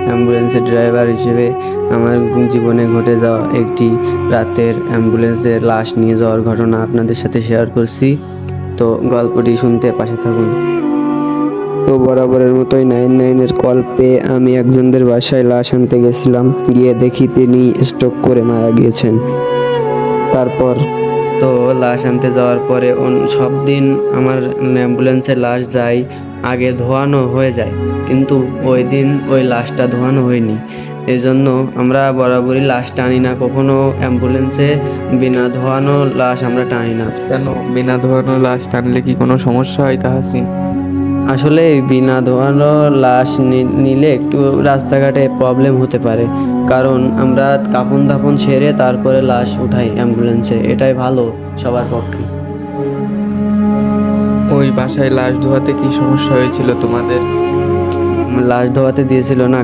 অ্যাম্বুলেন্সের ড্রাইভার হিসেবে আমার জীবনে ঘটে যাওয়া একটি রাতের অ্যাম্বুলেন্সের লাশ নিয়ে যাওয়ার ঘটনা আপনাদের সাথে শেয়ার করছি। তো গল্পটি শুনতে পাশে থাকুন। তো বরাবরের মতোই 99-এর কল পেয়ে আমি একজনদের বাসায় লাশ আনতে গেছিলাম। গিয়ে দেখি তিনি স্ট্রোক করে মারা গিয়েছেন। তারপর তো লাশ আনতে যাওয়ার পরে সব দিন আমার অ্যাম্বুলেন্সের লাশ যায়, আগে ধোয়ানো হয়ে যায়, কিন্তু ওই দিন ওই লাশটা ধোয়ানো হয়নি। এই জন্য আমরা বরাবরই লাশ টানি না, কখনো অ্যাম্বুলেন্সে বিনা ধোয়ানো লাশ আমরা টানি না। কেন বিনা ধোয়ানো লাশ টানলে কি কোনো সমস্যা হয় তাহাসিন? আসলে বিনা ধোয়ানো লাশ নিলে একটু রাস্তাঘাটে প্রবলেম হতে পারে, কারণ আমরা কাফন দাফন সেরে তারপরে লাশ উঠাই অ্যাম্বুলেন্সে, এটাই ভালো সবার পক্ষে। ওই বাসায় লাশ ধোয়াতে কি সমস্যা হয়েছিল তোমাদের? লাশ ধোয়াতে দিয়েছিল না,